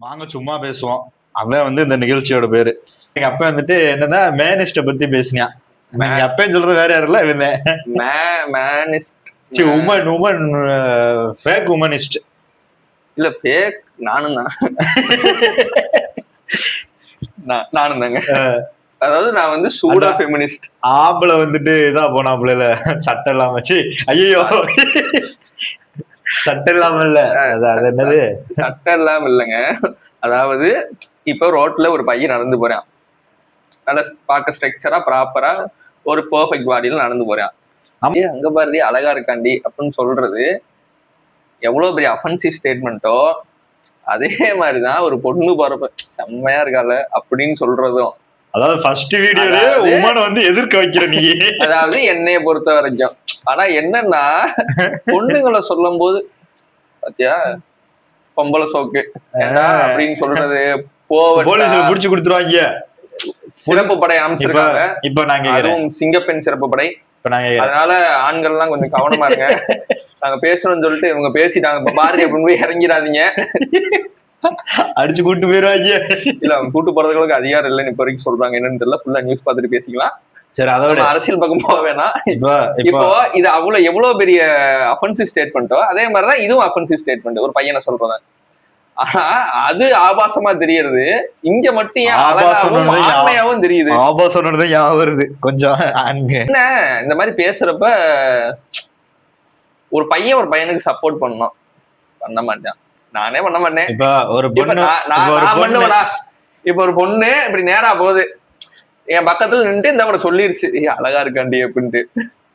வாங்க சும்மா பேசுவோம். அவன் வந்து இந்த நிகழ்ச்சியோட பேரு. எங்க அப்பா வந்துட்டு என்னன்னா மேனிஸ்ட பத்தி பேசினான். எங்க அப்பன்னு சொல்றது வேற யாரும் இல்ல, உமன் உமன் ஃபேக் உமனிஸ்ட் இல்ல ஃபேக் நானும் தான். நானும் தாங்க. அதாவது நான் வந்து சூடா ஃபெமினிஸ்ட். ஆம்பளை வந்துட்டு இதா போனாப்புல இல்ல சட்டை இல்லாம வச்சு ஐயோ சட்டை இல்லாம இல்ல என்னது சட்டை இல்லாம இல்லைங்க. அதாவது இப்ப ரோட்ல ஒரு பையன் நடந்து போறான், நல்லா பார்க்க ஸ்ட்ரக்சரா ப்ராப்பரா ஒரு பெர்ஃபெக்ட் பாடியில நடந்து போறான். அங்க பாரதி அழகா இருக்காண்டி அப்படின்னு சொல்றது எவ்வளவு பெரிய அஃபென்சிவ் ஸ்டேட்மெண்ட்டோ அதே மாதிரிதான் ஒரு பொண்ணு போறப்ப செம்மையா இருக்கால அப்படின்னு சொல்றதும். அதாவது ஃபர்ஸ்ட் வீடியோலயே உமனை வந்து எதிர்க்க வைக்கிற நீ. அதாவது என்னைய பொறுத்த வரைக்கும். ஆனா என்னன்னா பொண்ணுங்களை சொல்லும் போது பாத்தியா பொம்பளை சோக்கு அப்படின்னு சொல்றது போலீஸ்ல புடிச்சு கொடுத்துருவாங்க. சிறப்பு படை அமைச்சிருக்காங்க இப்ப நாங்க அதுவும் சிங்கப்பெண் சிறப்பு படை. அதனால ஆண்கள் எல்லாம் கொஞ்சம் கவனமா இருங்க. நாங்க பேசணும்னு சொல்லிட்டு இவங்க பேசிட்டாங்க இப்ப பாரு அப்படின்னு போய் இறங்கிடாதீங்க, அடிச்சு கூட்டு போயிருவாங்க. இல்ல அவங்க கூட்டு போறதுக்கு அதிகாரம் இல்லைன்னு இப்ப வரைக்கும் சொல்றாங்க. என்னன்னு தெரியல, ஃபுல்லா நியூஸ் பார்த்துட்டு பேசிக்கலாம். சரி, அதோட அரசியல் பக்கம் போக வேணாம். இப்போ இது அவ்வளவு எவ்வளவு பெரிய அஃபென்சிவ் ஸ்டேட்மெண்ட்டோ அதே மாதிரிதான் இதுவும் அஃபென்சிவ் ஸ்டேட்மெண்ட். ஒரு பையனை சொல்றேன், ஆனா அது ஆபாசமா தெரியறது இங்க மட்டும் ஆபாசமாவும் தெரியுது. ஆபாசம் வருது கொஞ்சம். என்ன இந்த மாதிரி பேசுறப்ப ஒரு பையன் ஒரு பையனுக்கு சப்போர்ட் பண்ணணும், பண்ண மாட்டேன். நானே பண்ண மாட்டேன். இப்ப ஒரு பொண்ணு இப்படி நேரா போகுது, என் பக்கத்துல நின்று இந்த கூட சொல்லிருச்சு அழகா இருக்காண்டி அப்படின்ட்டு.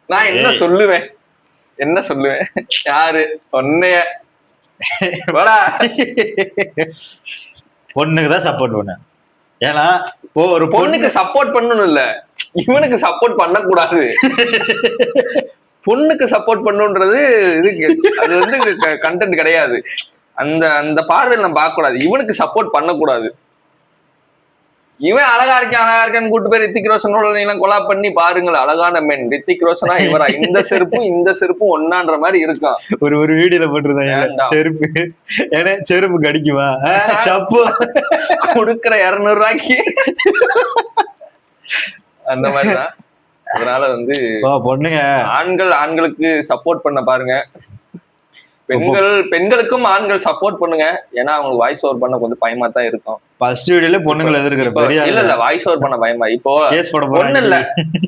நான் என்ன சொல்லுவேன், என்ன சொல்லுவேன்? யாரு ஒன்னைய பொண்ணுக்குதான் சப்போர்ட் பண்ண. ஏன்னா ஒரு பொண்ணுக்கு சப்போர்ட் பண்ணணும் இல்ல, இவனுக்கு சப்போர்ட் பண்ண கூடாது. பொண்ணுக்கு சப்போர்ட் பண்ணுன்றது இதுக்கு அது வந்து கண்டென்ட் கிடையாது. அந்த அந்த பார்வையில் நம்ம பார்க்க கூடாது. இவனுக்கு சப்போர்ட் பண்ணக்கூடாது. இவன் அழகா இருக்கான்னு கூட்டு பேர் ரித்திக் ரோஷனோட நீங்க கொலா பண்ணி பாருங்களேன். அழகான மென் ரித்திக் ரோஷனா இவரா, இந்த செருப்பும் ஒன்னான்ற மாதிரி இருக்கும். ஒரு வீடியோல போட்டிருந்தாங்க செருப்பு, ஏன்னா செருப்பு கடிக்குமா சப்பு கொடுக்குற 200 ரூபாய்க்கு அந்த மாதிரிதான். அதனால வந்து பொண்ணுங்க ஆண்களுக்கு சப்போர்ட் பண்ண பாருங்க, பெண்களுக்கும் ஆண்கள் சப்போர்ட் பண்ணுங்க. ஏன்னா அவங்க வாய்ஸ் ஓவர் பண்ண கொஞ்சம் பயமா தான் இருக்கும். ஃபர்ஸ்ட் வீடியோல பொண்ணுங்களை எதிர்க்கிற இல்ல வாய்ஸ் ஓவர் பண்ண பயமா. இப்போ ஒண்ணு இல்ல,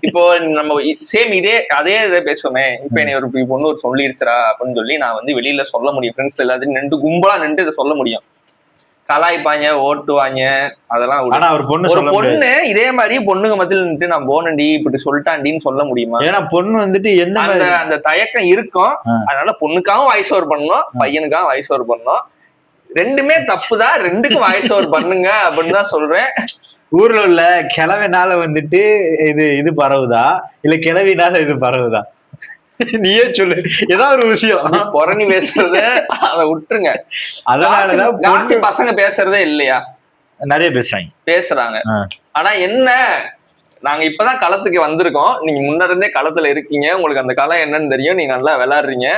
இப்போ நம்ம சேம் அதே இதை பேசுவோமே. இப்ப என்ன ஒரு பொண்ணு ஒரு சொல்லிருச்சுரா அப்படின்னு சொல்லி நான் வந்து வெளியில சொல்ல முடியும், ஃப்ரெண்ட்ஸ்ல எல்லாத்தையும் நின்று கும்பலா நின்று இதை சொல்ல முடியும். கலாய்ப்பாங்க, ஓட்டுவாங்க, அதெல்லாம். ஒரு பொண்ணு இதே மாதிரி பொண்ணுங்க மத்தியில் நின்று நான் போனண்டி இப்படி சொல்லிட்டாண்டின்னு சொல்ல முடியுமா? ஏன்னா பொண்ணு வந்துட்டு எந்த அந்த தயக்கம் இருக்கும். அதனால பொண்ணுக்காகவும் வாய்ஸ் ஓவர் பண்ணணும், பையனுக்காகவும் வாய்ஸ் ஓவர் பண்ணணும். ரெண்டுமே தப்புதான், ரெண்டுக்கும் வாய்ஸ் ஓவர் பண்ணுங்க அப்படின்னு தான் சொல்றேன். ஊர்ல உள்ள கிழவினால வந்துட்டு இது பரவுதா இல்ல கிழவினால இது பரவுதா? நீயே சொல்லு, ஏதாவது ஒரு விஷயம். புறணி பேசுறத அதை விட்டுருங்க. அதனாலதான் பசங்க பேசுறதே இல்லையா, நிறைய பேசுறாங்க. ஆனா என்ன, நாங்க இப்பதான் களத்துக்கு வந்திருக்கோம். நீங்க முன்ன இருந்தே களத்துல இருக்கீங்க, உங்களுக்கு அந்த களம் என்னன்னு தெரியும், நீங்க நல்லா விளையாடுறீங்க.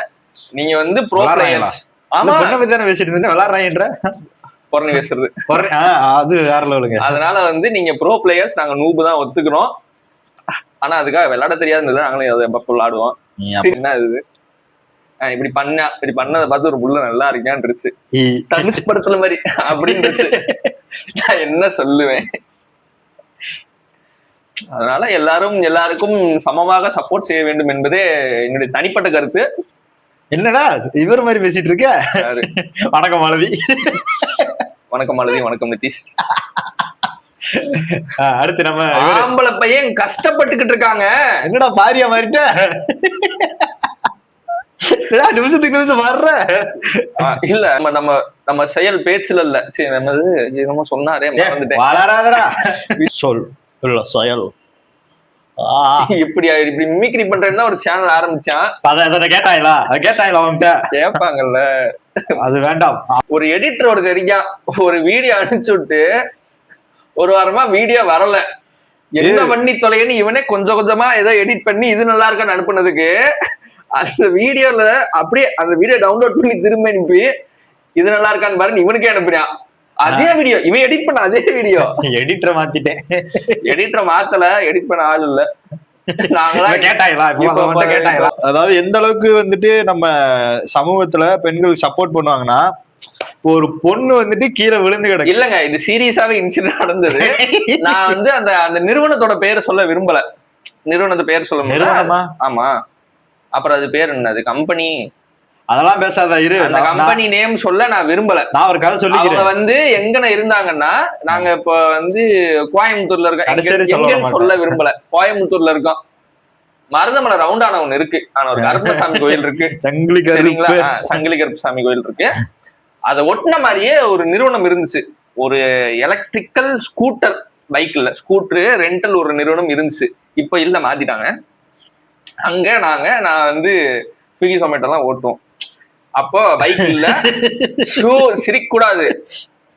நீங்க வந்து ப்ரோ பிளேயர்ஸ். ஆமா, பேசிட்டு இருந்தேன் விளையாடுறாங்கன்ற புறணி பேசுறது அது வேற லெவலுங்க. அதனால வந்து நீங்க ப்ரோ பிளேயர்ஸ், நாங்க நூபு தான் ஒத்துக்கிறோம். ஆனா அதுக்காக விளையாட தெரியாதுன்னு நாங்களும் அதை எப்ப விளையாடுவோம். என்ன இது இப்படி பண்ணதை பார்த்து ஒரு புள்ள நல்லா இருக்கான்ருச்சு, தனுஷ் படத்துல மாதிரி அப்படின்னு நான் என்ன சொல்லுவேன்? அதனால எல்லாருக்கும் சமமாக சப்போர்ட் செய்ய வேண்டும் என்பதே என்னுடைய தனிப்பட்ட கருத்து. என்னடா இவர் மாதிரி பேசிட்டு இருக்க? வணக்கம் மாலவி. வணக்கம் மாலவி. வணக்கம் நிதிஷ். அடுத்து நம்ம ஆம்பளை பையன் கஷ்டப்பட்டுக்கிட்டு இருக்காங்க. என்னடா பாரியா மாறிட்ட? நிமிஷத்துக்கு நிமிஷம் வர்ற இல்ல, நம்ம செயல் பேச்சுல இல்ல. சரி, நம்ம சொன்னாரே மறந்துட்டேன். சொல் செயல் இப்படி மிமிக்ரி பண்றேன்னா ஒரு சேனல் ஆரம்பிச்சான். கேட்டாங்களா அவன்கிட்ட கேட்பாங்கல்ல, அது வேண்டாம். ஒரு எடிட்டரோட தெரியா ஒரு வீடியோ அனுப்பிச்சு விட்டு ஒரு வாரமா வீடியோ வரல, என்ன பண்ணி தொலைன்னு இவனே கொஞ்சமா ஏதோ எடிட் பண்ணி இது நல்லா இருக்கான்னு அனுப்புனதுக்கு அந்த வீடியோல அப்படியே அந்த வீடியோ டவுன்லோட் பண்ணி திரும்ப அனுப்பி இது நல்லா இருக்கான்னு பாருன்னு இவனுக்கே அனுப்புறான். அதே வீடியோ இவன் எடிட் பண்ண அதே வீடியோ. எடிட்டரை மாத்திட்டேன். எடிட்டரை மாத்தல, எடிட் பண்ண ஆள் இல்ல. கேட்டாங்களா? அதாவது எந்த அளவுக்கு வந்துட்டு நம்ம சமூகத்துல பெண்கள் சப்போர்ட் பண்ணுவாங்கன்னா, ஒரு பொண்ணு வந்துட்டு கீழே விழுந்து கிடக்கு. இல்லங்க, இது சீரியஸாவே இன்சிடென்ட் நடந்தது. நான் வந்து அந்த அந்த நிறுவனத்தோட பேரை சொல்ல விரும்பல. நிறுவனத்து பேர் சொல்ல நிறுவனமா? ஆமா. அப்புறம் அது பேர் என்னது, கம்பெனி, அதெல்லாம் பேசாத இரு. அந்த கம்பெனி நேம் சொல்ல நான் விரும்பல. நான் ஒரு கதை சொல்லிக்கிறேன். அவங்க வந்து எங்கன இருந்தாங்கன்னா, நாங்க இப்ப வந்து கோயம்புத்தூர்ல இருக்கோம். எங்கன்னு சொல்ல விரும்பல. கோயம்புத்தூர்ல இருக்கோம். மருதமலை ரவுண்டான ஒண்ணு இருக்கு. ஆனா ஒரு கருப்பசாமி கோயில் இருக்கு. சரிங்களா? சங்கிலி கருப்பசாமி கோயில் இருக்கு. அதை ஒட்டின மாதிரியே ஒரு நிறுவனம் இருந்துச்சு. ஒரு எலக்ட்ரிக்கல் ஸ்கூட்டர், பைக் இல்ல, ஸ்கூட்டரு ரெண்டல் ஒரு நிறுவனம் இருந்துச்சு. இப்ப இல்ல, மாத்திட்டாங்க. அங்க நான் வந்து ஸ்விக்கி சொமேட்டோ எல்லாம் ஓட்டுவோம். அப்போ பைக் இல்ல, ஷூ சிரிக்க கூடாது,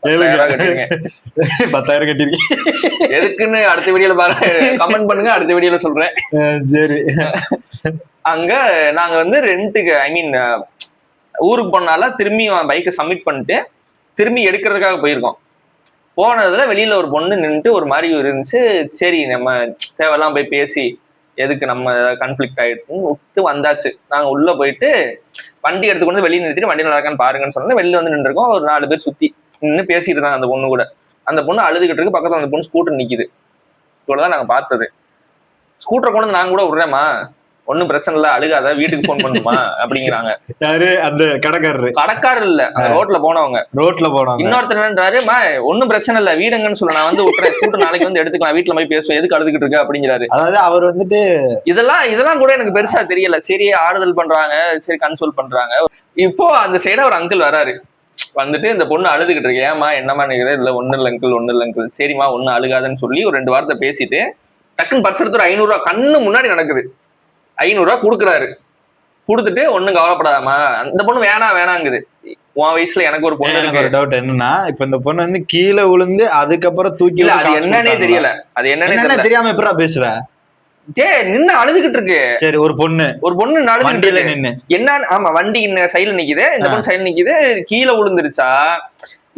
10,000 கட்டிருக்கீங்க. எதுக்குன்னு அடுத்த வீடியோல பாருங்க, கமெண்ட் பண்ணுங்க, அடுத்த வீடியோல சொல்றேன். சரி. அங்க நாங்க வந்து ரெண்டுக்கு, ஐ மீன் ஊருக்கு போனால திரும்பி பைக்கை சப்மிட் பண்ணிட்டு திரும்பி எடுக்கிறதுக்காக போயிருக்கோம். போனதுல வெளியில ஒரு பொண்ணு நின்றுட்டு ஒரு மாதிரி இருந்துச்சு. சரி, நம்ம தேவையெல்லாம் போய் பேசி எதுக்கு நம்ம கன்ஃபிளிக்ட் ஆயிடுச்சுன்னு விட்டு வந்தாச்சு. நாங்க உள்ள போயிட்டு வண்டி எடுத்துக்கொண்டு வெளியே நிறுத்திட்டு வண்டி நடக்கான்னு பாருங்கன்னு சொன்னா வெளியில வந்து நின்றுருக்கோம். ஒரு 4 பேர் சுத்தி நின்று பேசிட்டு இருந்தாங்க அந்த பொண்ணு கூட. அந்த பொண்ணு அழுதுகிட்டு இருக்கு. பக்கத்துல அந்த பொண்ணு ஸ்கூட்டர் நிக்குது. இவ்வளவுதான் நாங்க பார்த்தது. ஸ்கூட்டரை கொண்டு வந்து நாங்க கூட விடுறேம்மா, ஒன்னும் பிரச்சனை இல்ல, அழுகாத, வீட்டுக்கு போன் பண்ணுமா அப்படிங்கிறாங்க. யாரு? அந்த கடைக்காரர் இல்ல, அந்த ரோட்ல போனவங்க. இன்னொருத்தர் என்னன்றாரு, ஒன்னும் பிரச்சனை இல்ல, வீடுங்கன்னு சொல்ல, நான் வந்து விட்டுறேன், ஸ்கூட்டர் நாளைக்கு வந்து எடுத்துக்கலாம், வீட்டுல போய் பேசுவோம், எதுக்கு அழுதுகிட்டு இருக்க அப்படிங்கிறாரு. அதாவது அவர் வந்துட்டு இதெல்லாம் கூட எனக்கு பெருசா தெரியல. சரி, ஆறுதல் பண்றாங்க, சரி கன்சோல் பண்றாங்க. இப்போ அந்த சைடா ஒரு அங்கிள் வராரு. வந்துட்டு இந்த பொண்ணு அழுதுகிட்டு இருக்கு. ஏமா என்னமா நினைக்கிறேன்? இல்ல ஒண்ணு இல்ல அங்கிள். சரிம்மா ஒண்ணு அழுகாதுன்னு சொல்லி ஒரு 2 வார்த்தை பேசிட்டு டக்குன்னு பர்ஸ் எடுத்து ஒரு 500 ரூபாய் கண்ணு முன்னாடி நடக்குது. 500 ரூபாய் கொடுக்குறாரு. கொடுத்துட்டு ஒண்ணும் கவலைப்படாதாமா, அந்த பொண்ணு வேணாங்குது. உன் வயசுல எனக்கு ஒரு பொண்ணு இருக்கு. ஒரு டவுட் என்னன்னா, இப்ப இந்த பொண்ணு வந்து கீழே விழுந்து அதுக்கப்புறம் தூக்கி, அது என்னன்னே தெரியல. அது என்னன்னே தெரியாம எப்படா பேசுவேன்? நின்னு அழுதுகிட்டு இருக்கு. சரி, ஒரு பொண்ணு வண்டியில நின்னு என்ன? ஆமா, வண்டி சைடுல நிக்குது, இந்த பொண்ணு சைடுல நிக்குது. கீழே விழுந்துருச்சா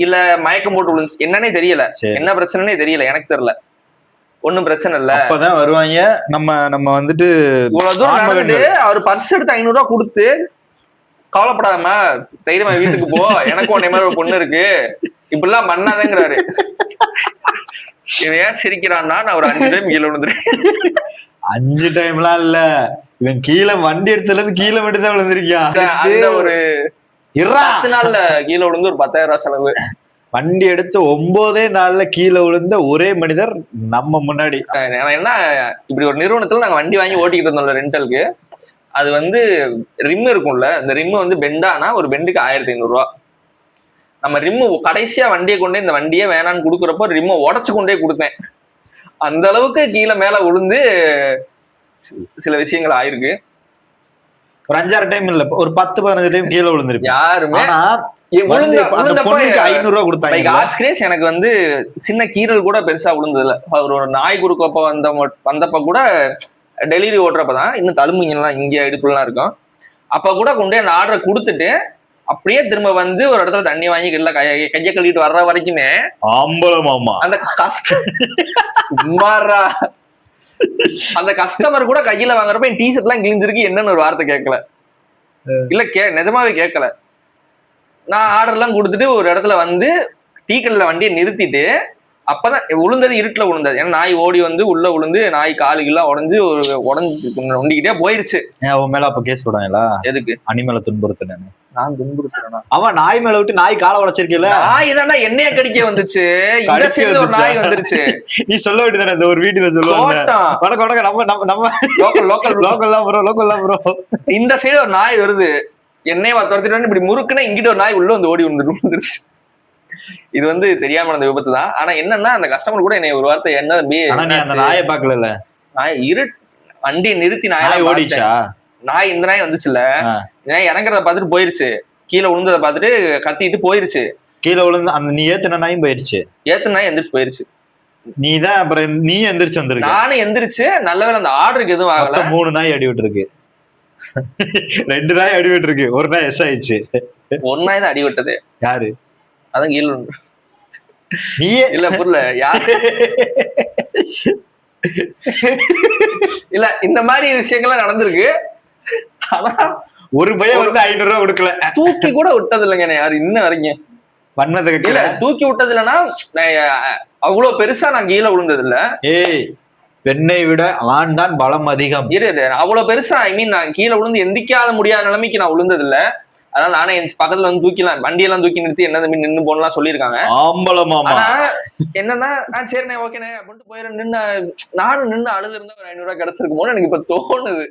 இல்ல மயக்கம் போட்டு விழுந்துச்சு, என்னன்னே தெரியல. என்ன பிரச்சனைனே தெரியல, எனக்கு தெரியல. ஒன்னும் பிரச்சனை இல்ல, அப்பதான் வருவாங்க. நம்ம வந்துட்டு இவ்வளவு தூரம் நடந்துட்டு அவர் பர்ஸ் எடுத்து 500 ரூபாய் கொடுத்து, கவலைப்படாம தைரியமா வீட்டுக்கு போ, எனக்கு உன்னை மாதிரி ஒரு பொண்ணு இருக்கு, இப்படிலாம் பண்ணாதேங்கிறாரு. இவன் ஏன் சிரிக்கிறான்னா, நான் ஒரு 5 டைம் கீழே விழுந்துறேன். 5 டைம்லாம் இல்ல, இவன் கீழே வண்டி எடுத்துல இருந்து கீழே மட்டும் தான் விழுந்திருக்கான். ஒரு 10 நாள்ல கீழே விழுந்து ஒரு 10,000 ரூபாய் செலவு. வண்டி எடுத்து 9 நாள்ல கீழே விழுந்த ஒரே மனிதர் நம்ம முன்னாடி. என்ன, இப்படி ஒரு நிறுவனத்துல நாங்க வண்டி வாங்கி ஓட்டிக்கிட்டு இருந்தோம்ல ரெண்டலுக்கு. அது வந்து ரிம் இருக்கும்ல, அந்த ரிம் வந்து பெண்டானா ஒரு பெண்டுக்கு 1500 ரூபாய். நம்ம ரிம்மு கடைசியா வண்டியை கொண்டே, இந்த வண்டியே வேணான்னு கொடுக்குறப்போ ரிம்மை உடச்சு கொண்டே கொடுத்தேன். அந்த அளவுக்கு கீழே மேல விழுந்து சில விஷயங்கள் ஆயிருக்கு. ஒரு 5-6 டைம் இல்ல, ஒரு 10-15 டைம் கீழே விழுந்திருக்கு. யாருமே 500 ரூபாய் கொடுத்தாங்க. எனக்கு வந்து சின்ன கீரல் கூட பெருசா விழுந்ததுல. ஒரு நாய் குறுக்கப்ப வந்தப்ப கூட, டெலிவரி ஓட்டுறப்பதான் இன்னும் தழும்புங்கெல்லாம் இங்க இடுப்புலாம் இருக்கும். அப்ப கூட கொண்டே அந்த ஆர்டரை கொடுத்துட்டு அப்படியே திரும்ப வந்து ஒரு இடத்துல தண்ணி வாங்கி கையை கழுவிட்டு வர்ற வரைக்குமே அந்த கஷ்டம் சும்மாறா. அந்த கஸ்டமர் கூட கையில வாங்குறப்ப என் டிஷர்ட் எல்லாம் கிழிஞ்சிருக்கு என்னன்னு ஒரு வார்த்தை கேட்கல. இல்ல நிஜமாவே கேட்கல. நான் ஆர்டர் எல்லாம் கொடுத்துட்டு ஒரு இடத்துல வந்து டீ கடையில வண்டியை நிறுத்திட்டு, அப்பதான் விழுந்தது இருட்டுல விழுந்தது. ஏன்னா நாய் ஓடி வந்து உள்ள விழுந்து நாய் காலுக்கெல்லாம் உடஞ்சு நொண்டிக்கிட்டே போயிருச்சு. மேல அப்ப கேஸ் போடுவாங்களா? எதுக்கு? அனிமலை துன்புறுத்தினேன். நான் துன்புறுத்துறேன்னா அவன் நாய் மேல விட்டு நாய் காலை உடைச்சிருக்கல. நாய் தானே என்னைய கடிக்க வந்துச்சு. ஒரு நாய் வந்துருச்சு. நீ சொல்ல வேண்டியதானே, இந்த ஒரு வீட்டுல சொல்லுவாங்க. இந்த சைடு ஒரு நாய் வருது, என்னைய துரத்திட்டு இப்படி முறுக்குன்னா இங்கிட்ட ஒரு நாய் உள்ள வந்து ஓடி வந்துருச்சு. இது வந்து தெரியாம நடந்த விபத்து தான். ஆனா என்னன்னா, அந்த கஸ்டமர் கூட என்னை ஒரு வார்த்தை, என்ன அந்த நாயை பாக்கல, நாய் வண்டியை நிறுத்தி நாய் ஓடிச்சா, நாய் இந்த நாய் வந்துச்சுல்ல, இறங்குறத பாத்துட்டு போயிருச்சு, கீழே விழுந்ததை பாத்துட்டு கத்திட்டு போயிருச்சு. கீழே விழுந்து அந்த நீ ஏத்துன நாயும் போயிருச்சு. ஏத்துன நாய் எந்திரிச்சு போயிருச்சு. நீதான் அப்புறம் நீ எந்திரிச்சு வந்துருக்கு. நானும் எந்திரிச்சு, நல்லவேளை அந்த ஆர்டருக்கு எதுவும் ஆகல. 3 நாய் அடி விட்டுருக்கு. 2 நாய் அடி விட்டுருக்கு, ஒரு நாய் எஸ் ஆயிடுச்சு. ஒரு நாய் தான் அடி விட்டது. யாரு? அதான் கீழே நீயே இல்ல புரியல யார் இல்ல இந்த மாதிரி விஷயங்கள்லாம் நடந்திருக்கு. ஆனா ஒரு பையன் வந்து 500 ரூபாய் கொடுக்கல, தூக்கி கூட விட்டது இல்லைங்க என்ன யாரு இன்ன வரைக்கும். வன்மத்தை இல்ல கக்கல. தூக்கி விட்டது இல்லைன்னா அவ்வளவு பெருசா நான் கீழே விழுந்தது இல்ல. ஏய், பெண்ணை விட ஆண் தான் பலம் அதிகம். அவ்வளவு பெருசா ஐ மீன் நான் கீழே விழுந்து எந்திக்காத முடியாத நிலைமைக்கு நான் விழுந்தது இல்ல. அதனால நானே என் பக்கத்துல வந்து தூக்கிலாம் வண்டியெல்லாம் தூக்கி நிறுத்தி என்ன தம்பி நின்னு போனலாம் சொல்லியிருக்காங்க. ஆம்பளமாமா. ஆனா என்னன்னா நான் சரிண்ணே ஓகேண்ணே அப்படின்ட்டு போயிட நின்று நானும் நின்று அழுது இருந்தா ஒரு 500 ரூபாய் கிடைச்சிருக்குமோன்னு எனக்கு இப்ப தோணுது.